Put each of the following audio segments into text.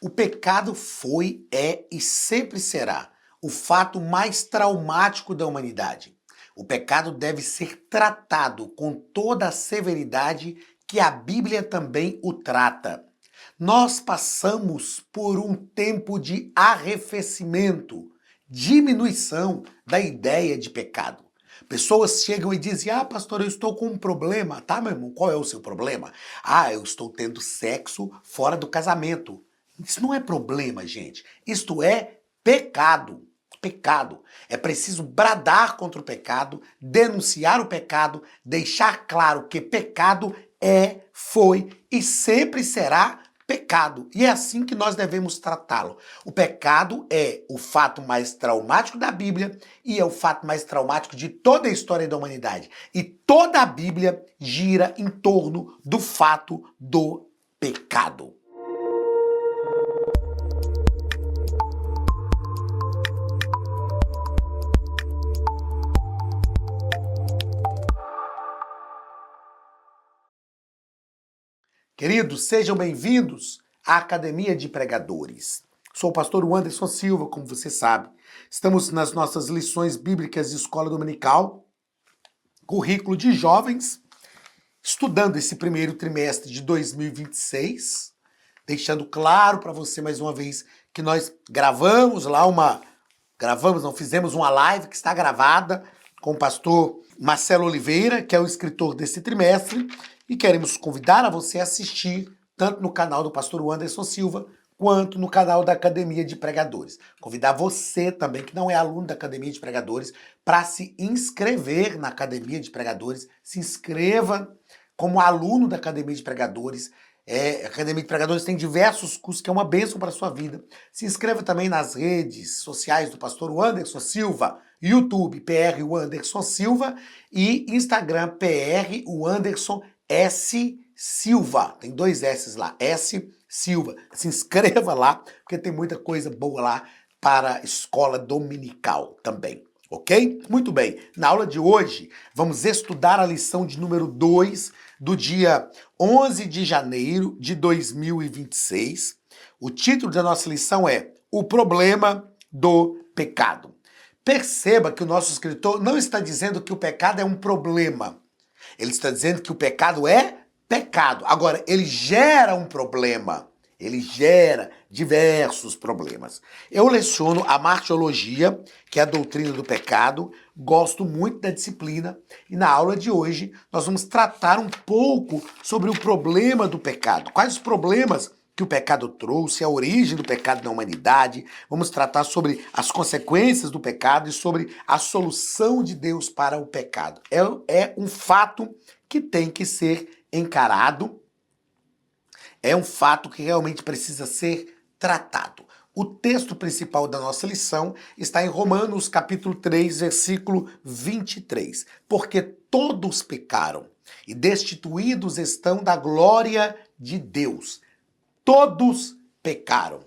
O pecado foi, é e sempre será o fato mais traumático da humanidade. O pecado deve ser tratado com toda a severidade que a Bíblia também o trata. Nós passamos por um tempo de arrefecimento, diminuição da ideia de pecado. Pessoas chegam e dizem: "Ah, pastor, eu estou com um problema." Tá, meu irmão, qual é o seu problema? "Ah, eu estou tendo sexo fora do casamento." Isso não é problema, gente. Isto é pecado. Pecado. É preciso bradar contra o pecado, denunciar o pecado, deixar claro que pecado é, foi e sempre será pecado. E é assim que nós devemos tratá-lo. O pecado é o fato mais traumático da Bíblia e é o fato mais traumático de toda a história da humanidade. E toda a Bíblia gira em torno do fato do pecado. Queridos, sejam bem-vindos à Academia de Pregadores. Sou o pastor Anderson Silva, como você sabe. Estamos nas nossas lições bíblicas de escola dominical, currículo de jovens, estudando esse primeiro trimestre de 2026, deixando claro para você mais uma vez que nós fizemos uma live que está gravada com o pastor Marcelo Oliveira, que é o escritor desse trimestre, e queremos convidar a você a assistir tanto no canal do pastor Anderson Silva, quanto no canal da Academia de Pregadores. Convidar você também, que não é aluno da Academia de Pregadores, para se inscrever na Academia de Pregadores. Se inscreva como aluno da Academia de Pregadores. A Academia de Pregadores tem diversos cursos que é uma bênção para a sua vida. Se inscreva também nas redes sociais do pastor Anderson Silva, YouTube, PR Anderson Silva, e Instagram, PR Anderson S. Silva. Tem 2 S lá, S. Silva. Se inscreva lá, porque tem muita coisa boa lá para a escola dominical também. Ok? Muito bem. Na aula de hoje, vamos estudar a lição de número 2 do dia 11 de janeiro de 2026. O título da nossa lição é O Problema do Pecado. Perceba que o nosso escritor não está dizendo que o pecado é um problema. Ele está dizendo que o pecado é pecado. Agora, ele gera um problema. Ele gera diversos problemas. Eu leciono a martiologia, que é a doutrina do pecado, gosto muito da disciplina, e na aula de hoje nós vamos tratar um pouco sobre o problema do pecado. Quais os problemas que o pecado trouxe, a origem do pecado na humanidade. Vamos tratar sobre as consequências do pecado e sobre a solução de Deus para o pecado. É um fato que tem que ser encarado, é um fato que realmente precisa ser tratado. O texto principal da nossa lição está em Romanos capítulo 3, versículo 23. Porque todos pecaram e destituídos estão da glória de Deus. Todos pecaram.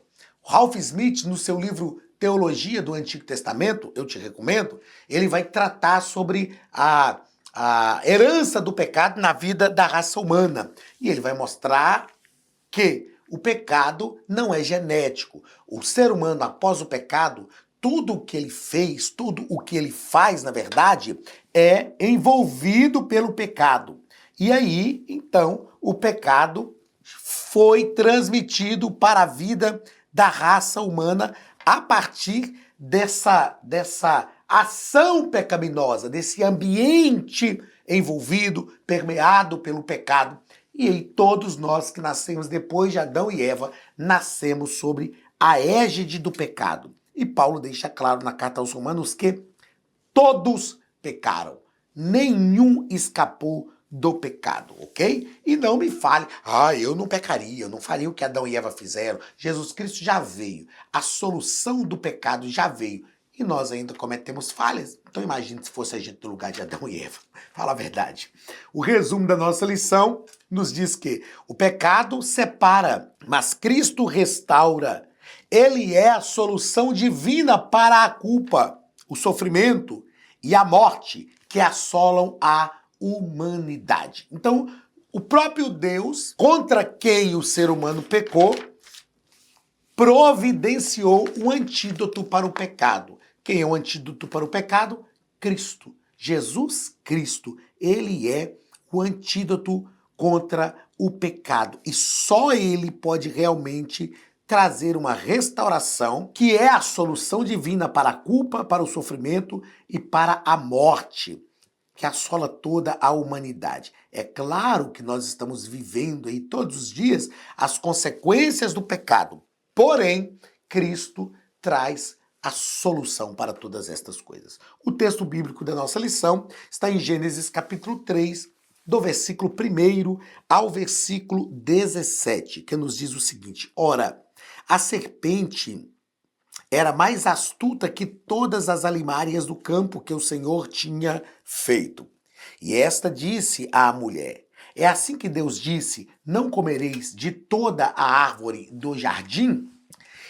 Ralph Smith, no seu livro Teologia do Antigo Testamento, eu te recomendo, ele vai tratar sobre a herança do pecado na vida da raça humana. E ele vai mostrar que o pecado não é genético. O ser humano, após o pecado, tudo o que ele fez, tudo o que ele faz, na verdade, é envolvido pelo pecado. E aí, então, o pecado foi transmitido para a vida da raça humana a partir dessa ação pecaminosa, desse ambiente envolvido, permeado pelo pecado. E aí todos nós que nascemos depois de Adão e Eva, nascemos sobre a égide do pecado. E Paulo deixa claro na carta aos Romanos que todos pecaram, nenhum escapou do pecado, ok? E não me fale, eu não pecaria, eu não faria o que Adão e Eva fizeram. Jesus Cristo já veio, a solução do pecado já veio. E nós ainda cometemos falhas. Então imagine se fosse a gente no lugar de Adão e Eva. Fala a verdade. O resumo da nossa lição nos diz que o pecado separa, mas Cristo restaura. Ele é a solução divina para a culpa, o sofrimento e a morte que assolam a humanidade. Então, o próprio Deus, contra quem o ser humano pecou, providenciou um antídoto para o pecado. Quem é o antídoto para o pecado? Cristo. Jesus Cristo. Ele é o antídoto contra o pecado. E só ele pode realmente trazer uma restauração, que é a solução divina para a culpa, para o sofrimento e para a morte, que assola toda a humanidade. É claro que nós estamos vivendo aí todos os dias as consequências do pecado. Porém, Cristo traz a solução para todas estas coisas. O texto bíblico da nossa lição está em Gênesis capítulo 3, do versículo 1 ao versículo 17, que nos diz o seguinte: Ora, a serpente era mais astuta que todas as alimárias do campo que o Senhor tinha feito. E esta disse à mulher: É assim que Deus disse: Não comereis de toda a árvore do jardim?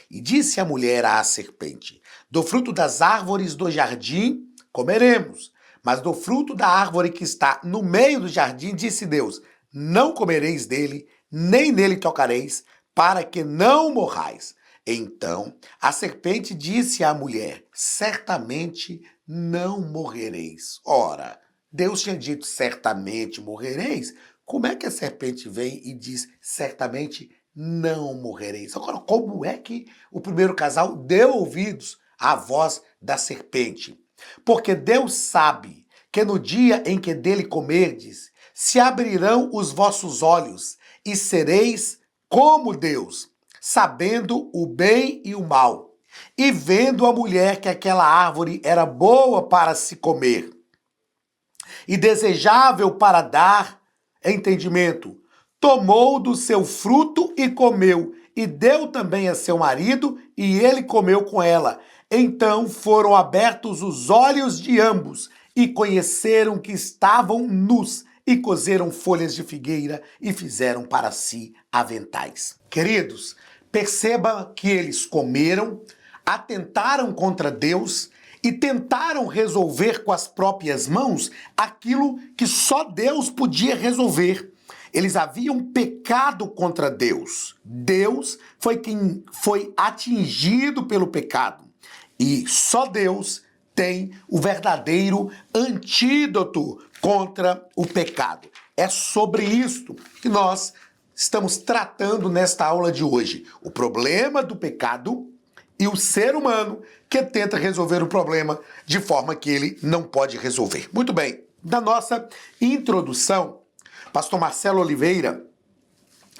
E disse a mulher à serpente: Do fruto das árvores do jardim comeremos, mas do fruto da árvore que está no meio do jardim, disse Deus: Não comereis dele, nem nele tocareis, para que não morrais. Então a serpente disse à mulher: Certamente não morrereis. Ora, Deus tinha dito: Certamente morrereis. Como é que a serpente vem e diz: Certamente não morrereis? Agora, como é que o primeiro casal deu ouvidos à voz da serpente? Porque Deus sabe que no dia em que dele comerdes, se abrirão os vossos olhos e sereis como Deus, sabendo o bem e o mal, e vendo a mulher que aquela árvore era boa para se comer e desejável para dar entendimento, tomou do seu fruto e comeu, e deu também a seu marido, e ele comeu com ela. Então foram abertos os olhos de ambos, e conheceram que estavam nus, e coseram folhas de figueira, e fizeram para si aventais. Queridos, perceba que eles comeram, atentaram contra Deus e tentaram resolver com as próprias mãos aquilo que só Deus podia resolver. Eles haviam pecado contra Deus. Deus foi quem foi atingido pelo pecado. E só Deus tem o verdadeiro antídoto contra o pecado. É sobre isto que nós estamos tratando nesta aula de hoje. O problema do pecado e o ser humano que tenta resolver o problema de forma que ele não pode resolver. Muito bem, na nossa introdução, pastor Marcelo Oliveira,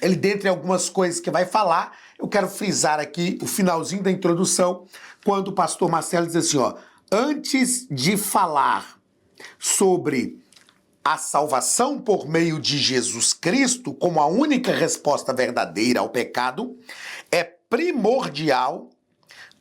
ele, dentre algumas coisas que vai falar, eu quero frisar aqui o finalzinho da introdução, quando o pastor Marcelo diz assim, ó, antes de falar sobre a salvação por meio de Jesus Cristo como a única resposta verdadeira ao pecado, é primordial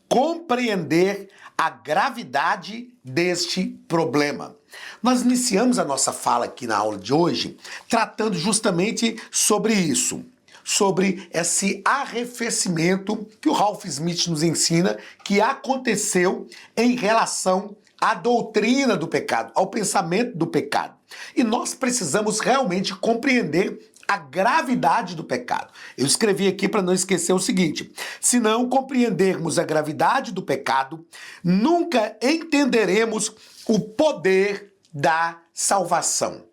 compreender a gravidade deste problema. Nós iniciamos a nossa fala aqui na aula de hoje tratando justamente sobre isso, sobre esse arrefecimento que o Ralph Smith nos ensina que aconteceu em relação à doutrina do pecado, ao pensamento do pecado. E nós precisamos realmente compreender a gravidade do pecado. Eu escrevi aqui para não esquecer o seguinte: se não compreendermos a gravidade do pecado, nunca entenderemos o poder da salvação.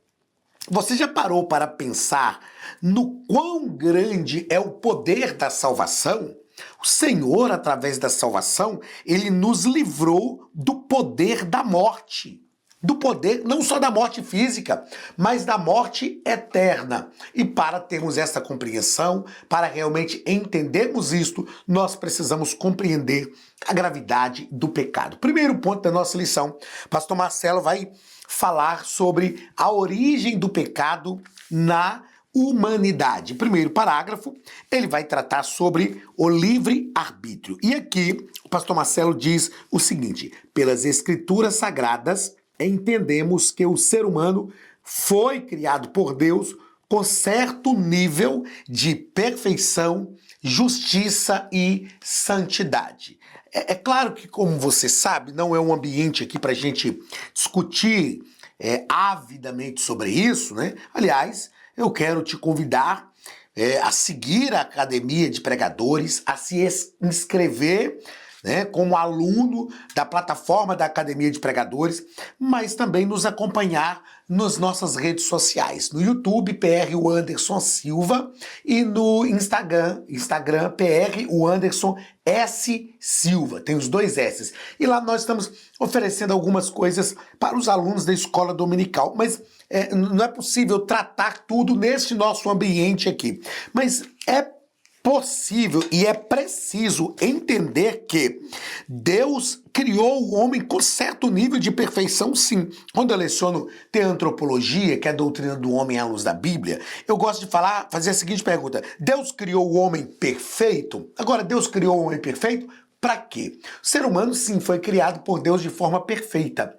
Você já parou para pensar no quão grande é o poder da salvação? O Senhor, através da salvação, ele nos livrou do poder da morte. Do poder não só da morte física, mas da morte eterna. E para termos essa compreensão, para realmente entendermos isto, nós precisamos compreender a gravidade do pecado. Primeiro ponto da nossa lição, pastor Marcelo vai falar sobre a origem do pecado na humanidade. Primeiro parágrafo, ele vai tratar sobre o livre-arbítrio. E aqui o pastor Marcelo diz o seguinte: pelas escrituras sagradas, entendemos que o ser humano foi criado por Deus com certo nível de perfeição, justiça e santidade. É claro que, como você sabe, não é um ambiente aqui para a gente discutir avidamente sobre isso, né? Aliás, eu quero te convidar a seguir a Academia de Pregadores, a se inscrever, né, como aluno da plataforma da Academia de Pregadores, mas também nos acompanhar nas nossas redes sociais, no YouTube, PR Anderson Silva, e no Instagram, PR Anderson S. Silva, tem os 2 S's. E lá nós estamos oferecendo algumas coisas para os alunos da escola dominical, mas não é possível tratar tudo neste nosso ambiente aqui. Mas é possível e é preciso entender que Deus criou o homem com certo nível de perfeição, sim. Quando eu leciono teantropologia, que é a doutrina do homem à luz da Bíblia, eu gosto de fazer a seguinte pergunta: Deus criou o homem perfeito? Agora, Deus criou o homem perfeito para quê? O ser humano, sim, foi criado por Deus de forma perfeita.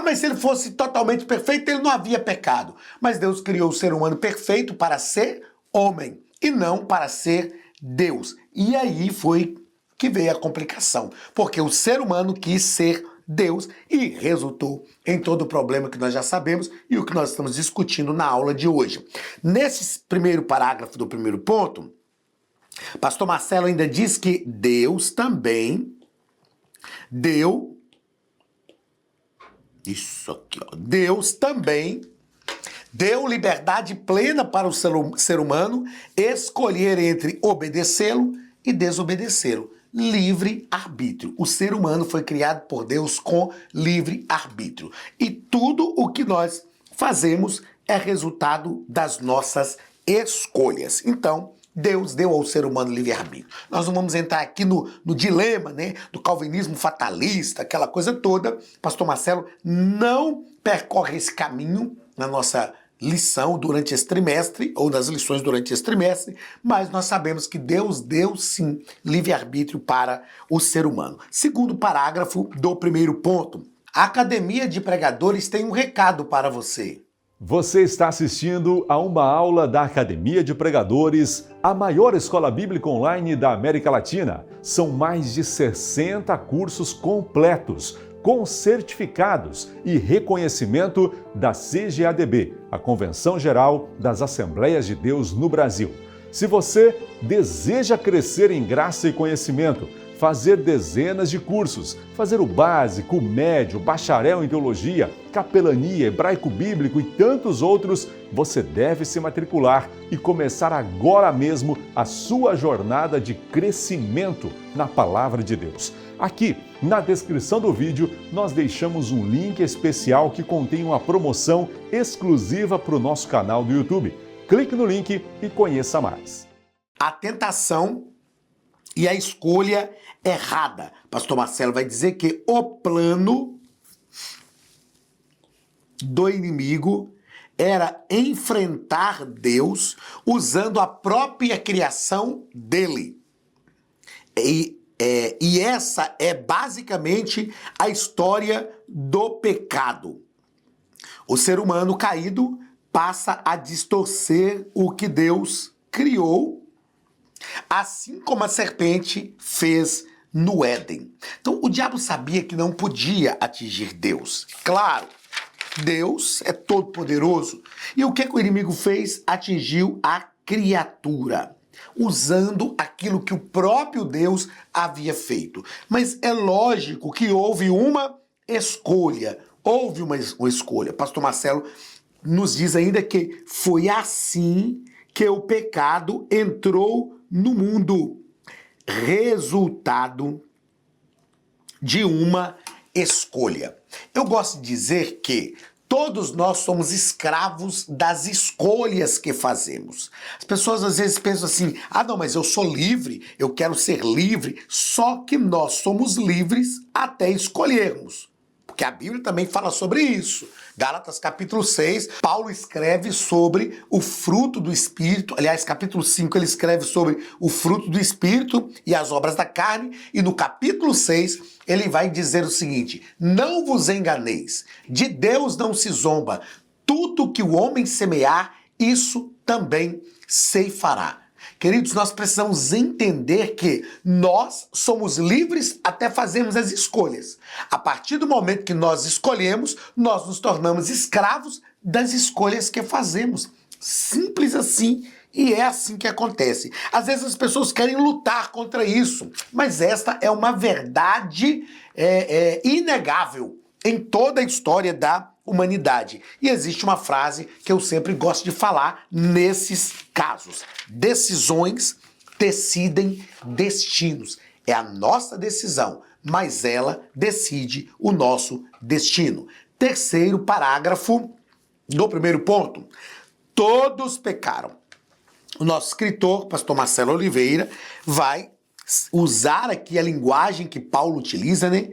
Mas se ele fosse totalmente perfeito, ele não havia pecado. Mas Deus criou o ser humano perfeito para ser homem e não para ser Deus. E aí foi que veio a complicação, porque o ser humano quis ser Deus e resultou em todo o problema que nós já sabemos e o que nós estamos discutindo na aula de hoje. Nesse primeiro parágrafo do primeiro ponto, pastor Marcelo ainda diz que Deus também deu isso aqui, ó. Deus também deu liberdade plena para o ser humano escolher entre obedecê-lo e desobedecê-lo. Livre arbítrio. O ser humano foi criado por Deus com livre arbítrio. E tudo o que nós fazemos é resultado das nossas escolhas. Então, Deus deu ao ser humano livre-arbítrio. Nós não vamos entrar aqui no dilema, né, do calvinismo fatalista, aquela coisa toda. Pastor Marcelo não percorre esse caminho na nossa lição durante esse trimestre, ou nas lições durante esse trimestre, mas nós sabemos que Deus deu, sim, livre-arbítrio para o ser humano. Segundo parágrafo do primeiro ponto, a Academia de Pregadores tem um recado para você. Você está assistindo a uma aula da Academia de Pregadores, a maior escola bíblica online da América Latina. São mais de 60 cursos completos, com certificados e reconhecimento da CGADB, a Convenção Geral das Assembleias de Deus no Brasil. Se você deseja crescer em graça e conhecimento, fazer dezenas de cursos, fazer o básico, o médio, bacharel em teologia, capelania, hebraico bíblico e tantos outros, você deve se matricular e começar agora mesmo a sua jornada de crescimento na Palavra de Deus. Aqui, na descrição do vídeo, nós deixamos um link especial que contém uma promoção exclusiva para o nosso canal do YouTube. Clique no link e conheça mais. A tentação e a escolha errada. Pastor Marcelo vai dizer que o plano do inimigo era enfrentar Deus usando a própria criação dele. E essa é basicamente a história do pecado. O ser humano caído passa a distorcer o que Deus criou, assim como a serpente fez no Éden. Então, o diabo sabia que não podia atingir Deus. Claro, Deus é todo-poderoso. E o que o inimigo fez? Atingiu a criatura, usando aquilo que o próprio Deus havia feito. Mas é lógico que houve uma escolha. Houve uma escolha. Pastor Marcelo nos diz ainda que foi assim que o pecado entrou no mundo. Resultado de uma escolha. Eu gosto de dizer que todos nós somos escravos das escolhas que fazemos. As pessoas às vezes pensam assim, não, mas eu sou livre, eu quero ser livre, só que nós somos livres até escolhermos. Porque a Bíblia também fala sobre isso. Gálatas capítulo 6, Paulo escreve sobre o fruto do Espírito. Aliás, capítulo 5 ele escreve sobre o fruto do Espírito e as obras da carne. E no capítulo 6 ele vai dizer o seguinte: não vos enganeis, de Deus não se zomba. Tudo que o homem semear, isso também ceifará. Queridos, nós precisamos entender que nós somos livres até fazermos as escolhas. A partir do momento que nós escolhemos, nós nos tornamos escravos das escolhas que fazemos. Simples assim E é assim que acontece. Às vezes as pessoas querem lutar contra isso, mas esta é uma verdade inegável em toda a história da humanidade. E existe uma frase que eu sempre gosto de falar nesses casos: decisões decidem destinos. É a nossa decisão, mas ela decide o nosso destino. Terceiro parágrafo do primeiro ponto: todos pecaram. O nosso escritor, pastor Marcelo Oliveira, vai usar aqui a linguagem que Paulo utiliza, né?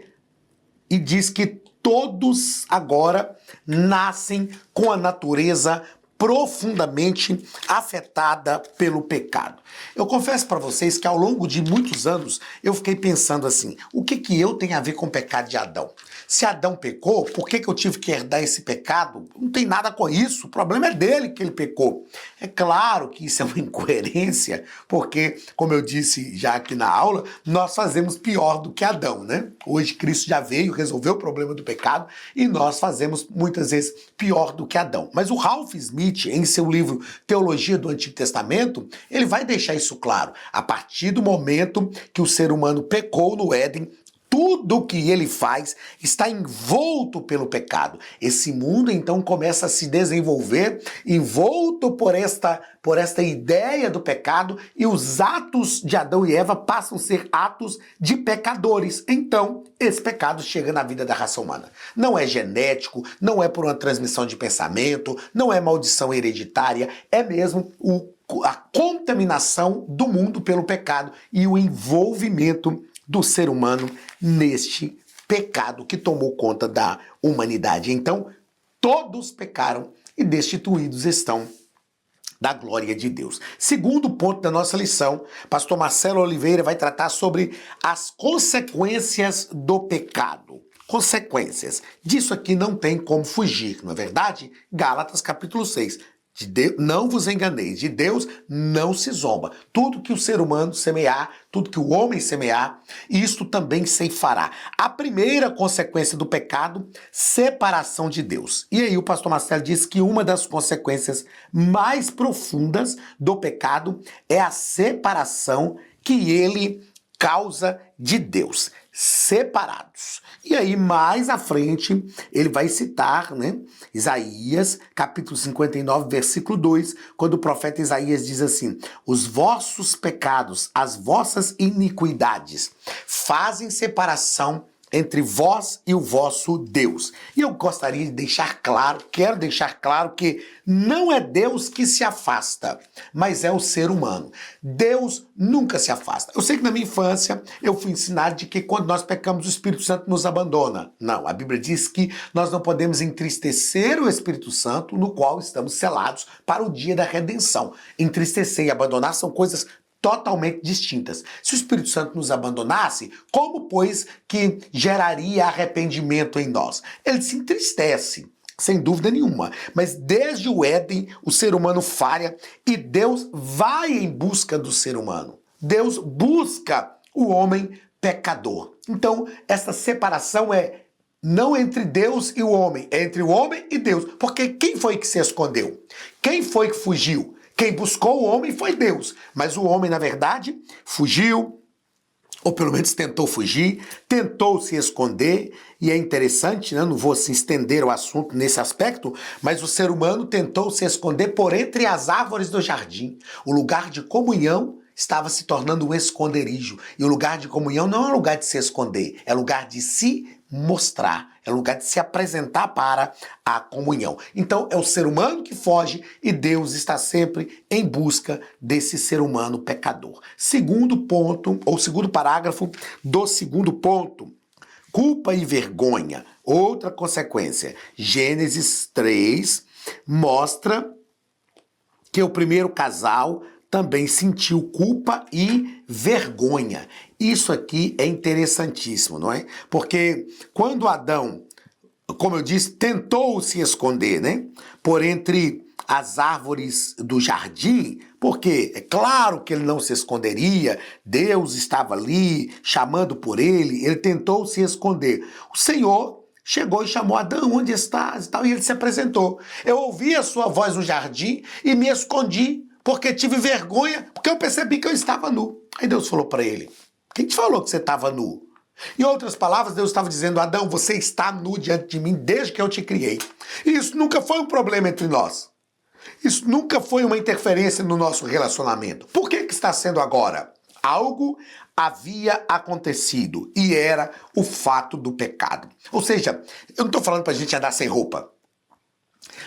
E diz que todos agora nascem com a natureza profundamente afetada pelo pecado. Eu confesso para vocês que ao longo de muitos anos eu fiquei pensando assim: o que eu tenho a ver com o pecado de Adão? Se Adão pecou, por que eu tive que herdar esse pecado? Não tem nada com isso, o problema é dele que ele pecou. É claro que isso é uma incoerência, porque, como eu disse já aqui na aula, nós fazemos pior do que Adão, né? Hoje Cristo já veio, resolveu o problema do pecado e nós fazemos muitas vezes pior do que Adão. Mas o Ralph Smith, em seu livro Teologia do Antigo Testamento, ele vai deixar isso claro. A partir do momento que o ser humano pecou no Éden, tudo o que ele faz está envolto pelo pecado. Esse mundo então começa a se desenvolver envolto por esta ideia do pecado, e os atos de Adão e Eva passam a ser atos de pecadores. Então, esse pecado chega na vida da raça humana. Não é genético, não é por uma transmissão de pensamento, não é maldição hereditária, é mesmo a contaminação do mundo pelo pecado e o envolvimento do ser humano neste pecado que tomou conta da humanidade. Então, todos pecaram e destituídos estão da glória de Deus. Segundo ponto da nossa lição, pastor Marcelo Oliveira vai tratar sobre as consequências do pecado. Consequências. Disso aqui não tem como fugir, não é verdade? Gálatas capítulo 6. Não vos enganeis, de Deus não se zomba. Tudo que o ser humano semear, tudo que o homem semear, isto também ceifará. A primeira consequência do pecado: separação de Deus. E aí o pastor Marcelo diz que uma das consequências mais profundas do pecado é a separação que ele causa de Deus. Separados. E aí, mais à frente, ele vai citar, né, Isaías, capítulo 59, versículo 2, quando o profeta Isaías diz assim: os vossos pecados, as vossas iniquidades, fazem separação entre vós e o vosso Deus. E eu gostaria de deixar claro, quero deixar claro que não é Deus que se afasta, mas é o ser humano. Deus nunca se afasta. Eu sei que na minha infância eu fui ensinado de que quando nós pecamos o Espírito Santo nos abandona. Não, a Bíblia diz que nós não podemos entristecer o Espírito Santo, no qual estamos selados para o dia da redenção. Entristecer e abandonar são coisas totalmente distintas. Se o Espírito Santo nos abandonasse, como, pois, que geraria arrependimento em nós? Ele se entristece, sem dúvida nenhuma. Mas desde o Éden, o ser humano falha e Deus vai em busca do ser humano. Deus busca o homem pecador. Então, essa separação é não entre Deus e o homem, é entre o homem e Deus. Porque quem foi que se escondeu? Quem foi que fugiu? Quem buscou o homem foi Deus, mas o homem, na verdade, fugiu, ou pelo menos tentou fugir, tentou se esconder, e é interessante, né? Não vou se estender o assunto nesse aspecto, mas o ser humano tentou se esconder por entre as árvores do jardim. O lugar de comunhão estava se tornando um esconderijo, e o lugar de comunhão não é lugar de se esconder, é lugar de se mostrar, é lugar de se apresentar para a comunhão. Então é o ser humano que foge e Deus está sempre em busca desse ser humano pecador. Segundo ponto, ou segundo parágrafo do segundo ponto: culpa e vergonha. Outra consequência. Gênesis 3 mostra que o primeiro casal também sentiu culpa e vergonha. Isso aqui é interessantíssimo, não é? Porque quando Adão, como eu disse, tentou se esconder, né, por entre as árvores do jardim, porque é claro que ele não se esconderia, Deus estava ali chamando por ele, ele tentou se esconder. O Senhor chegou e chamou Adão: onde estás? E ele se apresentou. Eu ouvi a sua voz no jardim e me escondi, porque tive vergonha, porque eu percebi que eu estava nu. Aí Deus falou para ele: quem te falou que você estava nu? Em outras palavras, Deus estava dizendo: Adão, você está nu diante de mim desde que eu te criei. E isso nunca foi um problema entre nós. Isso nunca foi uma interferência no nosso relacionamento. Por que está sendo agora? Algo havia acontecido e era o fato do pecado. Ou seja, eu não estou falando para a gente andar sem roupa,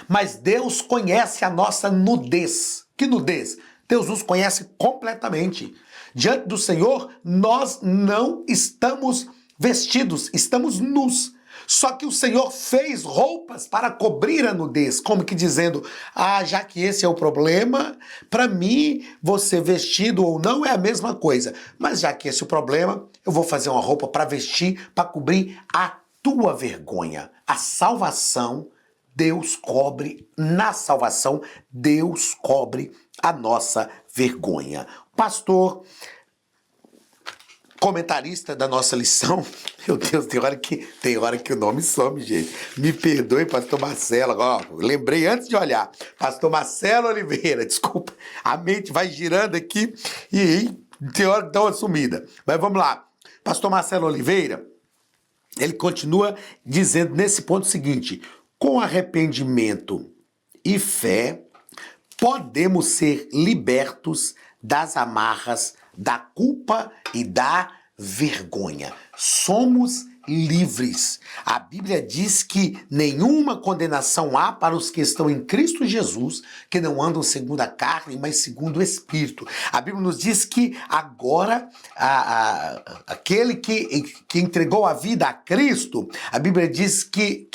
mas Deus conhece a nossa nudez. Que nudez? Deus nos conhece completamente. Diante do Senhor, nós não estamos vestidos, estamos nus. Só que o Senhor fez roupas para cobrir a nudez, como que dizendo: já que esse é o problema, para mim, você vestido ou não é a mesma coisa. Mas já que esse é o problema, eu vou fazer uma roupa para vestir, para cobrir a tua vergonha. A salvação, Deus cobre, na salvação, Deus cobre a nossa vergonha. Pastor, comentarista da nossa lição, meu Deus, tem hora que o nome some, gente. Me perdoe, pastor Marcelo, lembrei antes de olhar. Pastor Marcelo Oliveira, desculpa, a mente vai girando aqui e tem hora que dá uma sumida. Mas vamos lá. Pastor Marcelo Oliveira, ele continua dizendo nesse ponto o seguinte: com arrependimento e fé, podemos ser libertos das amarras da culpa e da vergonha. Somos livres. A Bíblia diz que nenhuma condenação há para os que estão em Cristo Jesus, que não andam segundo a carne, mas segundo o Espírito. A Bíblia nos diz que agora aquele que entregou a vida a Cristo, a Bíblia diz que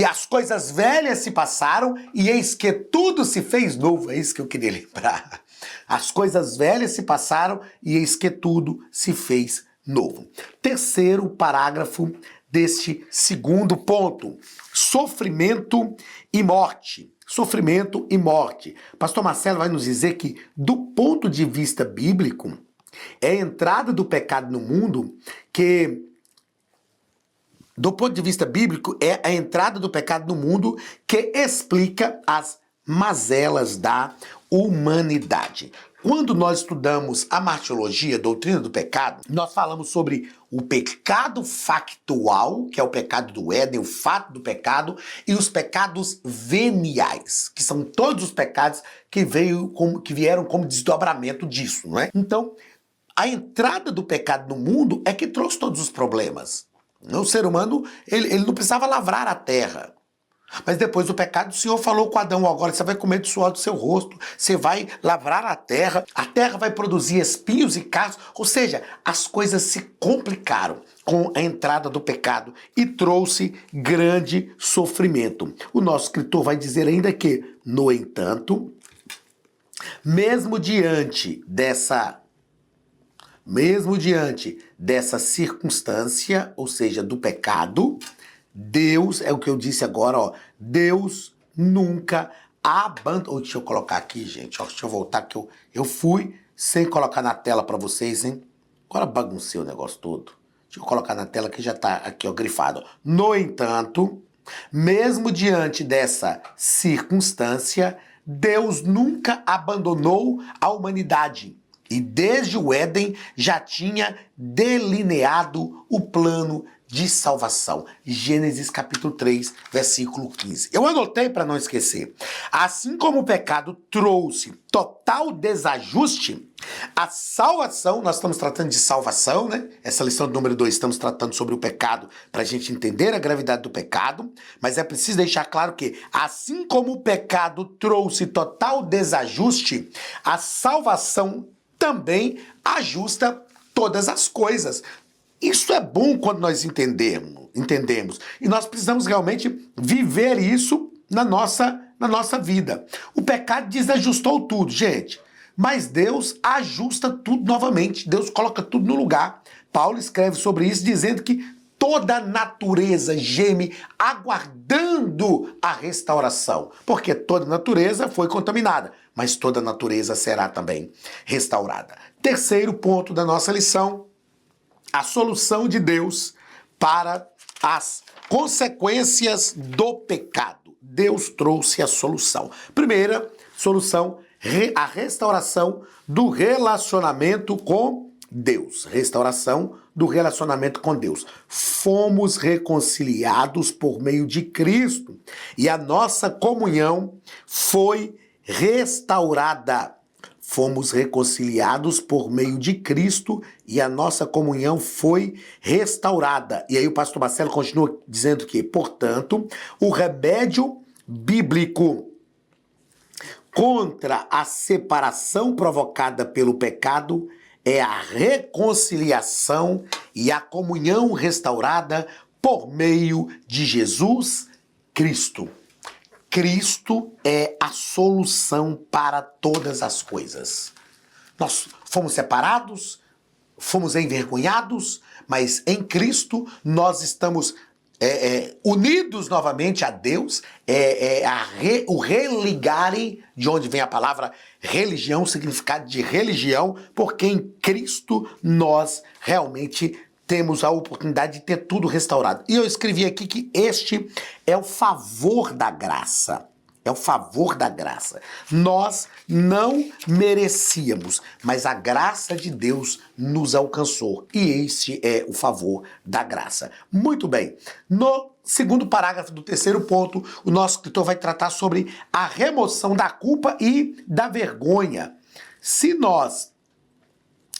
as coisas velhas se passaram e eis que tudo se fez novo. É isso que eu queria lembrar. As coisas velhas se passaram e eis que tudo se fez novo. Terceiro parágrafo deste segundo ponto: sofrimento e morte. Sofrimento e morte. Pastor Marcelo vai nos dizer que, do ponto de vista bíblico, é a entrada do pecado no mundo que... Do ponto de vista bíblico, é a entrada do pecado no mundo que explica as mazelas da humanidade. Quando nós estudamos a martiologia, a doutrina do pecado, nós falamos sobre o pecado factual, que é o pecado do Éden, o fato do pecado, e os pecados veniais, que são todos os pecados que vieram como desdobramento disso, não é? Então, a entrada do pecado no mundo é que trouxe todos os problemas. O ser humano, ele não precisava lavrar a terra. Mas depois do pecado, o Senhor falou com Adão: agora você vai comer do suor do seu rosto, você vai lavrar a terra vai produzir espinhos e cardos. Ou seja, as coisas se complicaram com a entrada do pecado e trouxe grande sofrimento. O nosso escritor vai dizer ainda que, no entanto, mesmo diante dessa circunstância, ou seja, do pecado, Deus, é o que eu disse agora, Deus nunca abandonou. Deixa eu colocar aqui, gente, deixa eu voltar, que eu fui sem colocar na tela para vocês, hein? Agora baguncei o negócio todo. Deixa eu colocar na tela que já tá aqui, grifado. No entanto, mesmo diante dessa circunstância, Deus nunca abandonou a humanidade. E desde o Éden já tinha delineado o plano de salvação. Gênesis capítulo 3, versículo 15. Eu anotei para não esquecer. Assim como o pecado trouxe total desajuste, a salvação, nós estamos tratando de salvação, né? Essa lição número 2, estamos tratando sobre o pecado para a gente entender a gravidade do pecado, mas é preciso deixar claro que, assim como o pecado trouxe total desajuste, a salvação também ajusta todas as coisas. Isso é bom quando nós entendemos. E nós precisamos realmente viver isso na nossa vida. O pecado desajustou tudo, gente. Mas Deus ajusta tudo novamente. Deus coloca tudo no lugar. Paulo escreve sobre isso dizendo que toda a natureza geme aguardando a restauração. Porque toda a natureza foi contaminada, mas toda a natureza será também restaurada. Terceiro ponto da nossa lição: a solução de Deus para as consequências do pecado. Deus trouxe a solução. Primeira solução a restauração do relacionamento com Deus. Restauração do relacionamento com Deus. Fomos reconciliados por meio de Cristo e a nossa comunhão foi restaurada. Fomos reconciliados por meio de Cristo e a nossa comunhão foi restaurada. E aí o pastor Marcelo continua dizendo que, portanto, o remédio bíblico contra a separação provocada pelo pecado é a reconciliação e a comunhão restaurada por meio de Jesus Cristo. Cristo é a solução para todas as coisas. Nós fomos separados, fomos envergonhados, mas em Cristo nós estamos unidos novamente a Deus, o religare, de onde vem a palavra religião, o significado de religião, porque em Cristo nós realmente temos a oportunidade de ter tudo restaurado. E eu escrevi aqui que este é o favor da graça. É o favor da graça. Nós não merecíamos, mas a graça de Deus nos alcançou. E este é o favor da graça. Muito bem. No segundo parágrafo do terceiro ponto, o nosso escritor vai tratar sobre a remoção da culpa e da vergonha. Se nós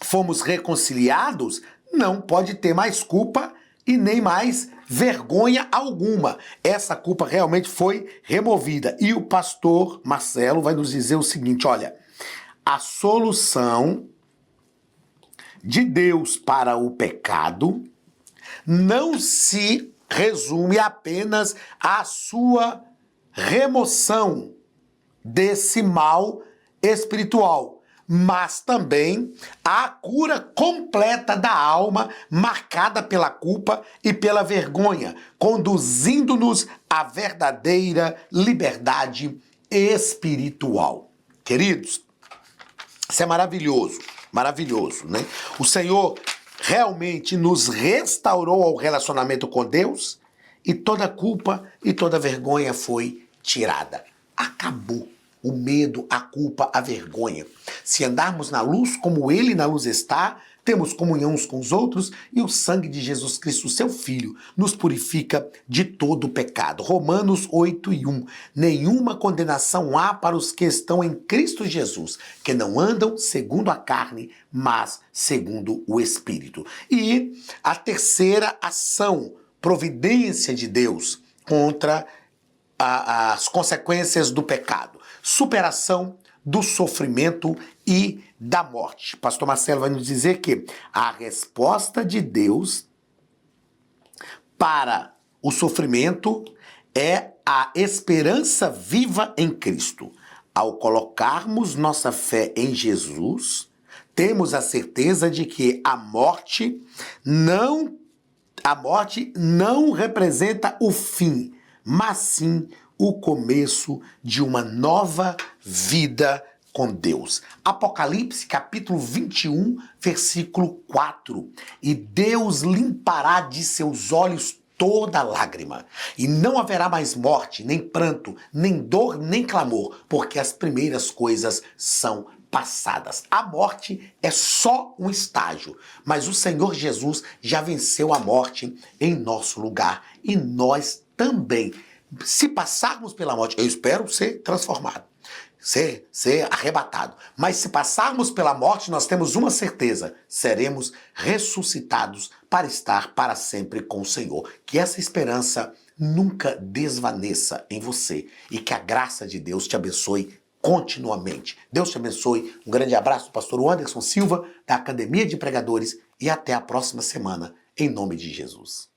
fomos reconciliados, não pode ter mais culpa e nem mais vergonha alguma. Essa culpa realmente foi removida. E o pastor Marcelo vai nos dizer o seguinte, olha, a solução de Deus para o pecado não se resume apenas à sua remoção desse mal espiritual, mas também a cura completa da alma marcada pela culpa e pela vergonha, conduzindo-nos à verdadeira liberdade espiritual. Queridos, isso é maravilhoso, maravilhoso, né? O Senhor realmente nos restaurou ao relacionamento com Deus e toda culpa e toda vergonha foi tirada. Acabou. O medo, a culpa, a vergonha. Se andarmos na luz como Ele na luz está, temos comunhão uns com os outros e o sangue de Jesus Cristo, seu Filho, nos purifica de todo o pecado. Romanos 8:1. Nenhuma condenação há para os que estão em Cristo Jesus, que não andam segundo a carne, mas segundo o Espírito. E a terceira ação, providência de Deus contra as consequências do pecado. Superação do sofrimento e da morte. Pastor Marcelo vai nos dizer que a resposta de Deus para o sofrimento é a esperança viva em Cristo. Ao colocarmos nossa fé em Jesus, temos a certeza de que a morte não representa o fim, mas sim o começo de uma nova vida com Deus. Apocalipse, capítulo 21, versículo 4. E Deus limpará de seus olhos toda lágrima, e não haverá mais morte, nem pranto, nem dor, nem clamor, porque as primeiras coisas são passadas. A morte é só um estágio, mas o Senhor Jesus já venceu a morte em nosso lugar, e nós também. Se passarmos pela morte, eu espero ser transformado, ser arrebatado. Mas se passarmos pela morte, nós temos uma certeza: seremos ressuscitados para estar para sempre com o Senhor. Que essa esperança nunca desvaneça em você e que a graça de Deus te abençoe continuamente. Deus te abençoe. Um grande abraço do pastor Anderson Silva, da Academia de Pregadores, e até a próxima semana, em nome de Jesus.